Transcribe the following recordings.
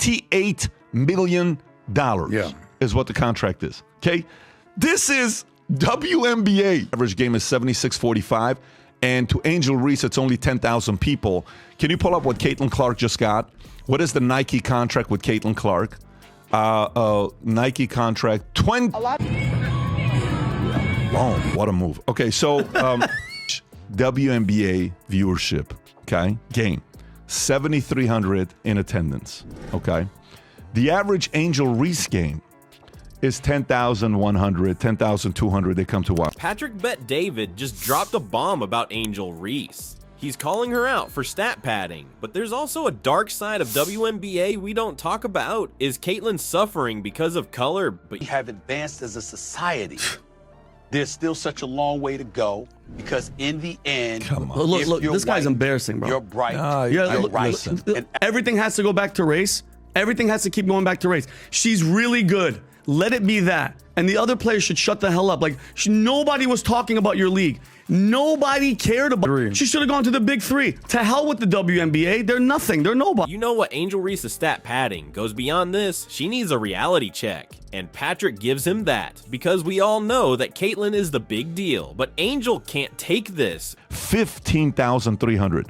$28 million is what the contract is. Okay? This is WNBA. Average game is 76-45. And to Angel Reese, it's only 10,000 people. Can you pull up what Caitlin Clark just got? What is the Nike contract with Caitlin Clark? Nike contract, 20. Oh, what a move. Okay, so WNBA viewership, okay, game, 7,300 in attendance, okay. The average Angel Reese game is 10,100, 10,200 they come to watch. Patrick Bet David just dropped a bomb about Angel Reese. He's calling her out for stat padding, but there's also a dark side of WNBA we don't talk about. Is Caitlin suffering because of color? But we have advanced as a society. There's still such a long way to go because in the end, come on. Look, this guy's embarrassing, bro. You're bright. You're right. Everything has to go back to race. Everything has to keep going back to race. She's really good. Let it be that. And the other players should shut the hell up. Like, nobody was talking about your league. Nobody cared about it. She should have gone to the big three. To hell with the WNBA. They're nothing. They're nobody. You know what Angel Reese's stat padding goes beyond this? She needs a reality check. And Patrick gives him that. Because we all know that Caitlin is the big deal. But Angel can't take this. 15,300.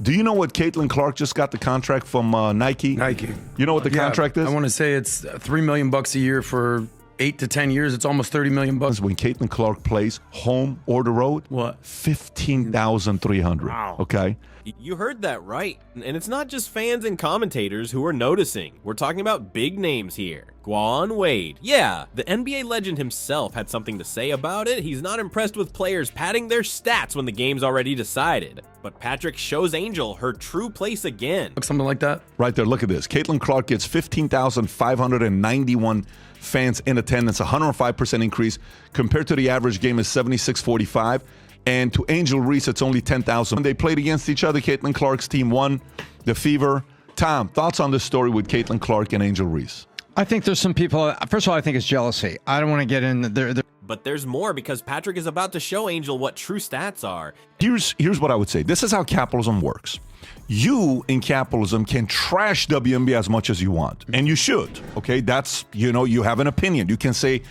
Do you know what Caitlin Clark just got the contract from Nike? Nike. You know what the contract is? I want to say it's $3 million a year for 8 to 10 years. It's almost $30 million. When Caitlin Clark plays home or the road, what? 15,300. Wow. Okay. You heard that right. And it's not just fans and commentators who are noticing. We're talking about big names here. Dwyane Wade. Yeah, the NBA legend himself had something to say about it. He's not impressed with players padding their stats when the game's already decided. But Patrick shows Angel her true place again. Something like that. Right there, look at this. Caitlin Clark gets 15,591 fans in attendance, 105% increase. Compared to the average game is 76-45. And to Angel Reese, it's only 10,000. When they played against each other, Caitlin Clark's team won the Fever. Tom, thoughts on this story with Caitlin Clark and Angel Reese? I think there's some people, first of all, I think it's jealousy. I don't want to get in there. But there's more because Patrick is about to show Angel what true stats are. Here's what I would say. This is how capitalism works. You in capitalism can trash WNBA as much as you want, and you should. Okay, that's, you have an opinion. You can say,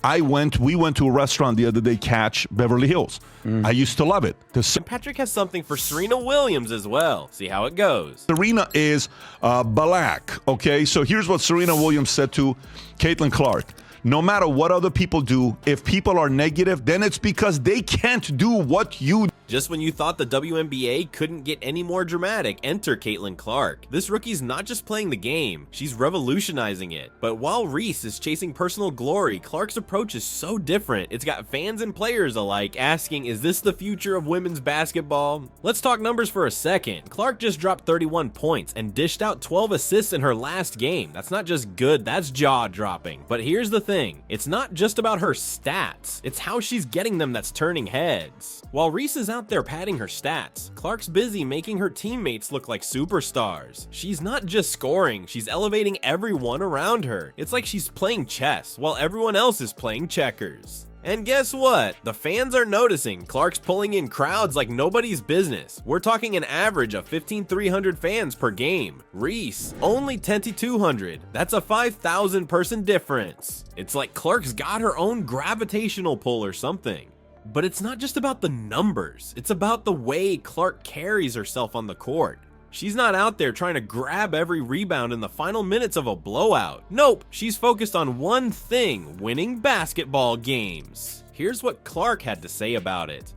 we went to a restaurant the other day, Catch Beverly Hills. I used to love it. And Patrick has something for Serena Williams as well. See how it goes. Serena is black. Okay, so here's what Serena Williams said to Caitlin Clark. No matter what other people do, if people are negative, then it's because they can't do what you do. Just when you thought the WNBA couldn't get any more dramatic, enter Caitlin Clark. This rookie's not just playing the game, she's revolutionizing it. But while Reese is chasing personal glory, Clark's approach is so different. It's got fans and players alike asking, is this the future of women's basketball? Let's talk numbers for a second. Clark just dropped 31 points and dished out 12 assists in her last game. That's not just good, that's jaw-dropping. But here's the thing, it's not just about her stats, it's how she's getting them that's turning heads. While Reese is out there padding her stats, Clark's busy making her teammates look like superstars. She's not just scoring, she's elevating everyone around her. It's like she's playing chess while everyone else is playing checkers. And guess what? The fans are noticing. Clark's pulling in crowds like nobody's business. We're talking an average of 15,300 fans per game. Reese, only 10,200. That's a 5,000 person difference. It's like Clark's got her own gravitational pull or something. But it's not just about the numbers. It's about the way Clark carries herself on the court. She's not out there trying to grab every rebound in the final minutes of a blowout. Nope, she's focused on one thing, winning basketball games. Here's what Clark had to say about it.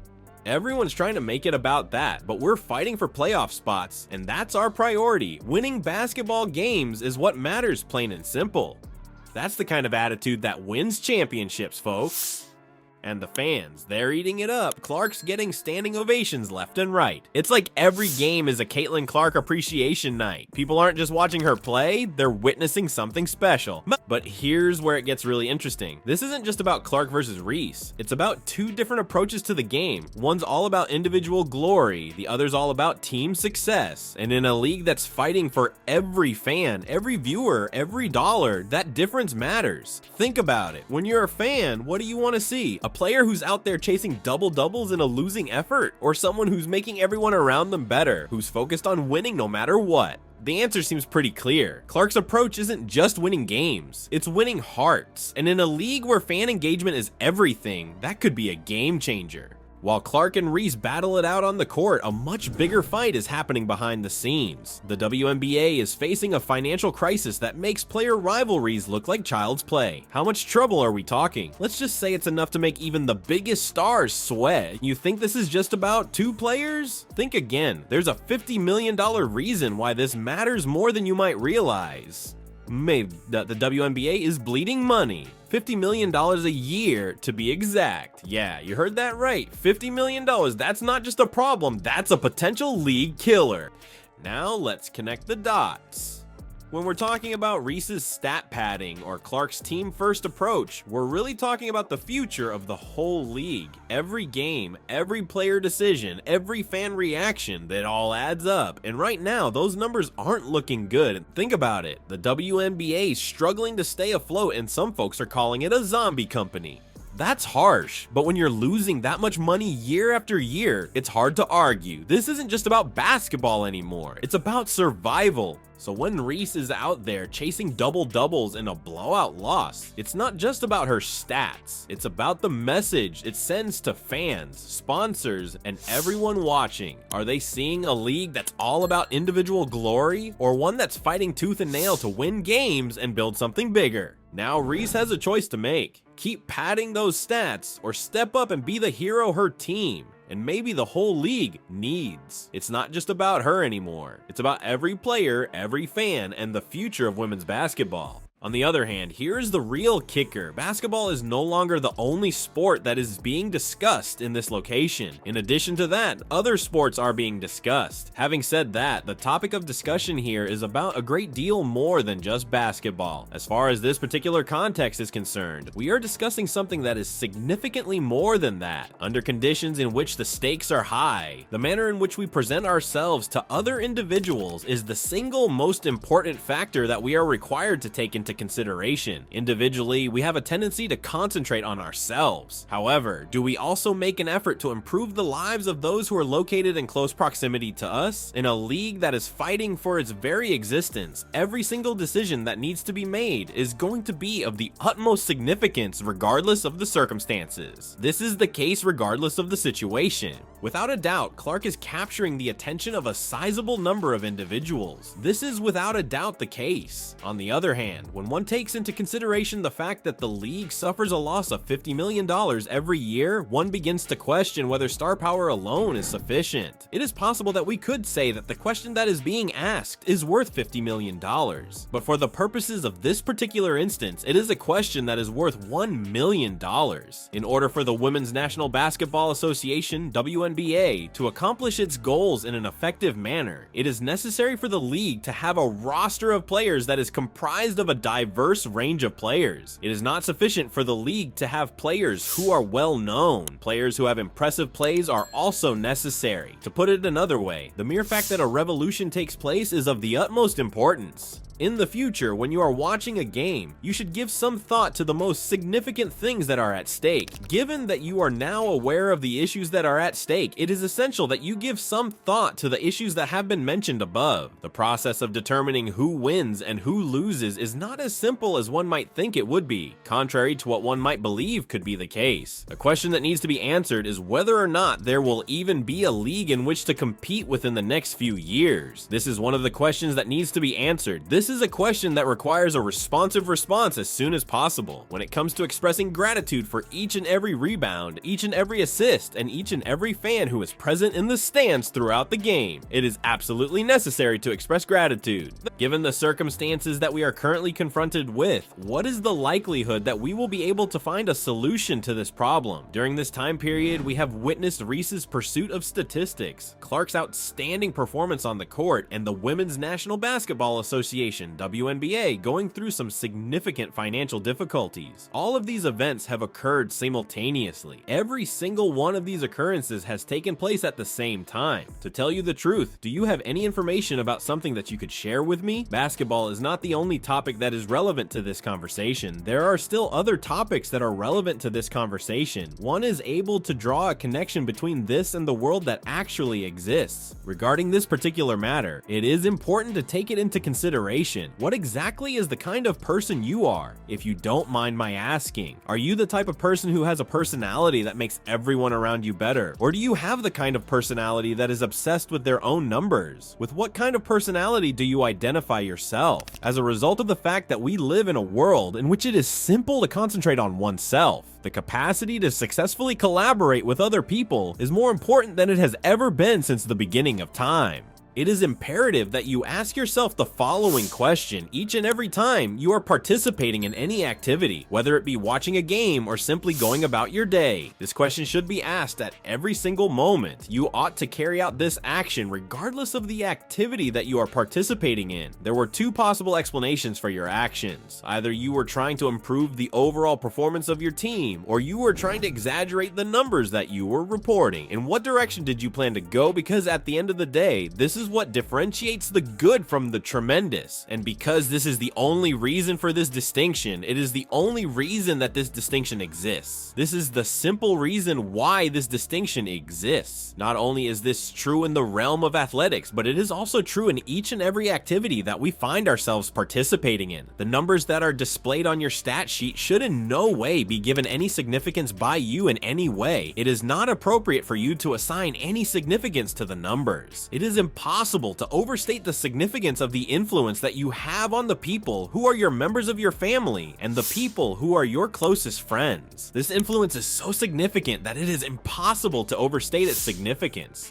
Everyone's trying to make it about that, but we're fighting for playoff spots, and that's our priority. Winning basketball games is what matters, plain and simple. That's the kind of attitude that wins championships, folks. And the fans, they're eating it up. Clark's getting standing ovations left and right. It's like every game is a Caitlin Clark appreciation night. People aren't just watching her play, they're witnessing something special. But here's where it gets really interesting. This isn't just about Clark versus Reese. It's about two different approaches to the game. One's all about individual glory, the other's all about team success. And in a league that's fighting for every fan, every viewer, every dollar, that difference matters. Think about it. When you're a fan, what do you want to see? A player who's out there chasing double-doubles in a losing effort, or someone who's making everyone around them better, who's focused on winning no matter what? The answer seems pretty clear. Clark's approach isn't just winning games, it's winning hearts. And in a league where fan engagement is everything, that could be a game changer. While Clark and Reese battle it out on the court, a much bigger fight is happening behind the scenes. The WNBA is facing a financial crisis that makes player rivalries look like child's play. How much trouble are we talking? Let's just say it's enough to make even the biggest stars sweat. You think this is just about 2 players? Think again. There's a $50 million reason why this matters more than you might realize. Maybe the WNBA is bleeding money. $50 million a year to be exact. Yeah, you heard that right. $50 million. That's not just a problem, that's a potential league killer. Now let's connect the dots. When we're talking about Reese's stat padding or Clark's team-first approach, we're really talking about the future of the whole league. Every game, every player decision, every fan reaction, that all adds up. And right now, those numbers aren't looking good. Think about it. The WNBA is struggling to stay afloat, and some folks are calling it a zombie company. That's harsh, but when you're losing that much money year after year, it's hard to argue. This isn't just about basketball anymore, it's about survival. So when Reese is out there chasing double-doubles in a blowout loss, it's not just about her stats, it's about the message it sends to fans, sponsors, and everyone watching. Are they seeing a league that's all about individual glory, or one that's fighting tooth and nail to win games and build something bigger? Now Reese has a choice to make. Keep padding those stats, or step up and be the hero her team, and maybe the whole league needs. It's not just about her anymore. It's about every player, every fan, and the future of women's basketball. On the other hand, here's the real kicker. Basketball is no longer the only sport that is being discussed in this location. In addition to that, other sports are being discussed. Having said that, the topic of discussion here is about a great deal more than just basketball. As far as this particular context is concerned, we are discussing something that is significantly more than that. Under conditions in which the stakes are high, the manner in which we present ourselves to other individuals is the single most important factor that we are required to take into consideration. Individually, we have a tendency to concentrate on ourselves. However, do we also make an effort to improve the lives of those who are located in close proximity to us? In a league that is fighting for its very existence, every single decision that needs to be made is going to be of the utmost significance regardless of the circumstances. This is the case regardless of the situation. Without a doubt, Clark is capturing the attention of a sizable number of individuals. This is without a doubt the case. On the other hand, when one takes into consideration the fact that the league suffers a loss of $50 million every year, one begins to question whether star power alone is sufficient. It is possible that we could say that the question that is being asked is worth $50 million. But for the purposes of this particular instance, it is a question that is worth $1 million. In order for the Women's National Basketball Association, WNBA, to accomplish its goals in an effective manner, it is necessary for the league to have a roster of players that is comprised of a diverse range of players. It is not sufficient for the league to have players who are well known. Players who have impressive plays are also necessary. To put it another way, the mere fact that a revolution takes place is of the utmost importance. In the future, when you are watching a game, you should give some thought to the most significant things that are at stake. Given that you are now aware of the issues that are at stake, it is essential that you give some thought to the issues that have been mentioned above. The process of determining who wins and who loses is not as simple as one might think it would be, contrary to what one might believe could be the case. A question that needs to be answered is whether or not there will even be a league in which to compete within the next few years. This is one of the questions that needs to be answered. This is a question that requires a responsive response as soon as possible. When it comes to expressing gratitude for each and every rebound, each and every assist, and each and every fan who is present in the stands throughout the game, it is absolutely necessary to express gratitude. Given the circumstances that we are currently confronted with, what is the likelihood that we will be able to find a solution to this problem? During this time period, we have witnessed Reese's pursuit of statistics, Clark's outstanding performance on the court, and the Women's National Basketball Association Corporation, WNBA, going through some significant financial difficulties. All of these events have occurred simultaneously. Every single one of these occurrences has taken place at the same time. To tell you the truth, do you have any information about something that you could share with me? Basketball is not the only topic that is relevant to this conversation. There are still other topics that are relevant to this conversation. One is able to draw a connection between this and the world that actually exists. Regarding this particular matter, it is important to take it into consideration. What exactly is the kind of person you are? If you don't mind my asking, are you the type of person who has a personality that makes everyone around you better? Or do you have the kind of personality that is obsessed with their own numbers? With what kind of personality do you identify yourself? As a result of the fact that we live in a world in which it is simple to concentrate on oneself, the capacity to successfully collaborate with other people is more important than it has ever been since the beginning of time. It is imperative that you ask yourself the following question each and every time you are participating in any activity, whether it be watching a game or simply going about your day. This question should be asked at every single moment. You ought to carry out this action regardless of the activity that you are participating in. There were two possible explanations for your actions. Either you were trying to improve the overall performance of your team, or you were trying to exaggerate the numbers that you were reporting. In what direction did you plan to go? Because at the end of the day, this is what differentiates the good from the tremendous. And because this is the only reason for this distinction, it is the only reason that this distinction exists. This is the simple reason why this distinction exists. Not only is this true in the realm of athletics, but it is also true in each and every activity that we find ourselves participating in. The numbers that are displayed on your stat sheet should in no way be given any significance by you in any way. It is not appropriate for you to assign any significance to the numbers. It is impossible to overstate the significance of the influence that you have on the people who are your members of your family and the people who are your closest friends. This influence is so significant that it is impossible to overstate its significance.